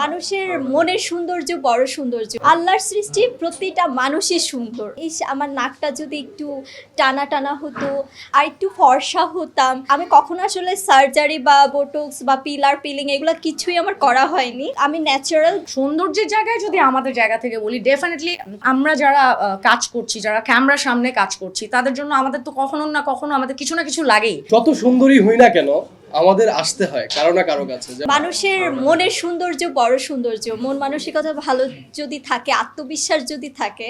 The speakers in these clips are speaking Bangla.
মানুষের মনের সৌন্দর্য বড় সৌন্দর্য। আল্লাহর সৃষ্টি প্রতিটা মানুষই সুন্দর। আমার নাকটা যদি একটু টানা টানা হতো আর একটু ফর্সা হতাম। আমি কখনো আসলে সার্জারি বা বোটক্স বা পিলার পিলিং এগুলো কিছুই আমার করা হয়নি। আমি ন্যাচারাল। সৌন্দর্যের জায়গায় যদি আমাদের জায়গা থেকে বলি, ডেফিনেটলি আমরা যারা কাজ করছি, যারা ক্যামেরার সামনে কাজ করছি, তাদের জন্য আমাদের তো কখনো না কখনো আমাদের কিছু না কিছু লাগেই। যত সুন্দরী হই না কেন আমাদের আসতে হয় কারো না কারো কাছে। মানুষের মনের সৌন্দর্য বড় সৌন্দর্য। মন মানসিকতা ভালো যদি থাকে, আত্মবিশ্বাস যদি থাকে,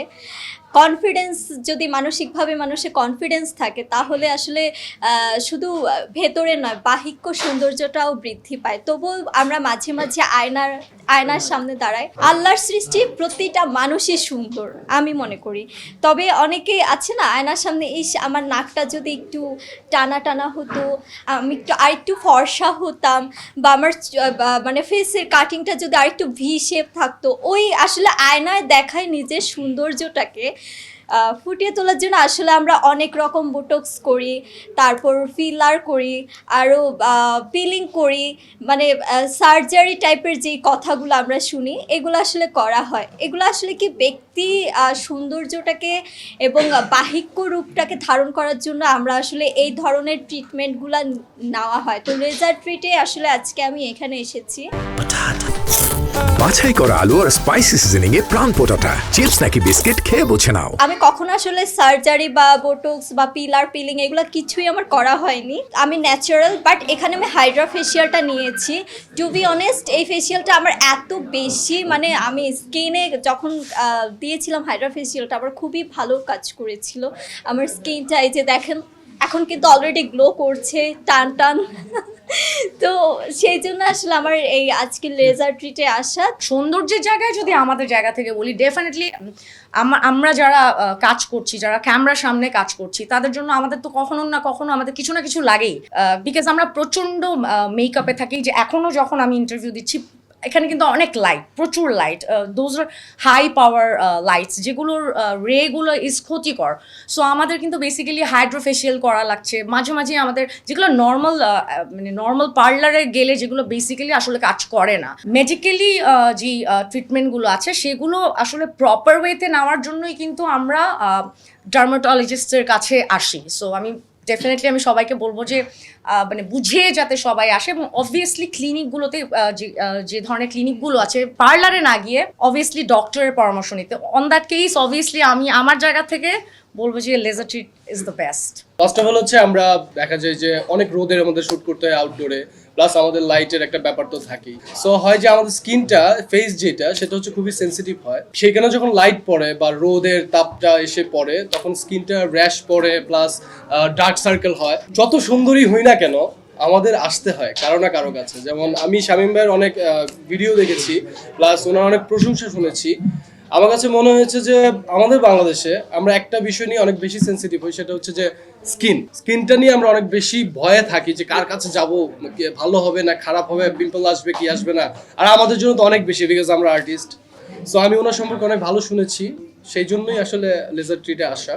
কনফিডেন্স যদি মানসিকভাবে মানুষের কনফিডেন্স থাকে, তাহলে আসলে শুধু ভেতরে নয় বাহিক সৌন্দর্যটাও বৃদ্ধি পায়। তবুও আমরা মাঝে মাঝে আয়নার সামনে দাঁড়াই। আল্লাহর সৃষ্টি প্রতিটা মানুষই সুন্দর আমি মনে করি। তবে অনেকে আছে না, আয়নার সামনে আমার নাকটা যদি একটু টানা টানা হতো, আমি আরেকটু ফর্সা হতাম, বা আমার মানে ফেসের কাটিংটা যদি আরেকটু ভি শেপ থাকতো, ওই আসলে আয়নায় দেখায় নিজের সৌন্দর্যটাকে ফুটিয়ে তোলার জন্য আসলে আমরা অনেক রকম বোটক্স করি, তারপর ফিলার করি, আরও পিলিং করি, মানে সার্জারি টাইপের যেই কথাগুলো আমরা শুনি এগুলো আসলে করা হয়। এগুলো আসলে কি ব্যক্তি সৌন্দর্যটাকে এবং বাহিক্য রূপটাকে ধারণ করার জন্য আমরা আসলে এই ধরনের ট্রিটমেন্টগুলো নেওয়া হয়। তো লেজার ট্রিটে আসলে আজকে আমি এখানে এসেছি। বাছাই করা আলু আর স্পাইসি সিজনিং এ প্রাণ পোটাটা চিপস নাকি বিস্কিট খেয়ে বুঝে নাও। আমি কখনো আসলে সার্জারি বা বোটক্স বা পিলার পিলিং এগুলো কিছুই আমার করা হয়নি। আমি ন্যাচারাল, বাট এখানে আমি হাইড্রা ফেসিয়ালটা নিয়েছি। টু বি অনেস্ট, এই ফেসিয়ালটা আমার এত বেশি, মানে আমি স্কিনে যখন দিয়েছিলাম হাইড্রা ফেসিয়ালটা, আমার খুবই ভালো কাজ করেছিল আমার স্কিনটা। এই যে দেখেন, এখন কিন্তু অলরেডি গ্লো করছে, টান টান। তো সেই জন্য আসলে আমার এই আজকে লেজার ট্রিটে আসা। সৌন্দর্যের জায়গায় যদি আমাদের জায়গা থেকে বলি, ডেফিনেটলি আমরা যারা কাজ করছি, যারা ক্যামেরার সামনে কাজ করছি, তাদের জন্য আমাদের তো কখনো না কখনো আমাদের কিছু না কিছু লাগেই। বিকজ আমরা প্রচণ্ড মেকআপে থাকি। যে এখনও যখন আমি ইন্টারভিউ দিচ্ছি, এখানে কিন্তু অনেক লাইট, প্রচুর light, those are high power lights, যেগুলোর রেগুলো ইজ ক্ষতিকর। সো আমাদের কিন্তু বেসিক্যালি হাইড্রোফেশিয়াল করা লাগছে মাঝে মাঝে। আমাদের যেগুলো নর্মাল পার্লারে গেলে যেগুলো বেসিক্যালি আসলে কাজ করে না, মেডিকেলি যে ট্রিটমেন্টগুলো আছে সেগুলো আসলে প্রপার ওয়েতে নেওয়ার জন্যই কিন্তু আমরা ডার্মাটোলজিস্টের কাছে আসি। সো ডেফিনেটলি আমি সবাইকে বলবো যে মানে বুঝে যাতে সবাই আসে। এবং অবভিয়াসলি ক্লিনিকগুলোতে যে ধরনের ক্লিনিকগুলো আছে, পার্লারে না গিয়ে অবভিয়াসলি ডক্টরের পরামর্শ নিতে। অন দ্যাট কেস অবভিয়াসলি আমি আমার জায়গা থেকে বলবো যে laser treat is the best. First of all হচ্ছে আমরা দেখা যায় যে অনেক রোদের মধ্যে শুট করতে হয় আউটডোরে, প্লাস আমাদের লাইটের একটা ব্যাপার তো থাকেই। সো হয় যে আমাদের স্কিনটা, ফেস যেটা, সেটা হচ্ছে খুবই সেন্সিটিভ হয়। সেখানে যখন লাইট পড়ে বা রোদের তাপটা এসে পড়ে, তখন স্কিনটা র্যাশ পড়ে, প্লাস ডার্ক সার্কেল হয়। যত সুন্দরী হই না কেন আমাদের আসতে হয় কারো না কারো কাছে। যেমন আমি শামীম ভাইয়ের অনেক ভিডিও দেখেছি, প্লাস ওনার অনেক প্রশংসা শুনেছি। আমার কাছে মনে হয়েছে যে আমাদের বাংলাদেশে আমরা একটা বিষয় নিয়ে অনেক বেশি সেন্সিটিভ হই, সেটা হচ্ছে যে স্কিনটা নিয়ে আমরা অনেক বেশি ভয়ে থাকি যে কার কাছে যাব, ভালো হবে না খারাপ হবে, পিম্পল আসবে কি আসবে না। আর আমাদের জন্য তো অনেক বেশি, বিকজ আমরা আর্টিস্ট। সো আমি ওনার সম্পর্কে অনেক ভালো শুনেছি, সেই জন্যই আসলে লেজার ট্রিটে আসা।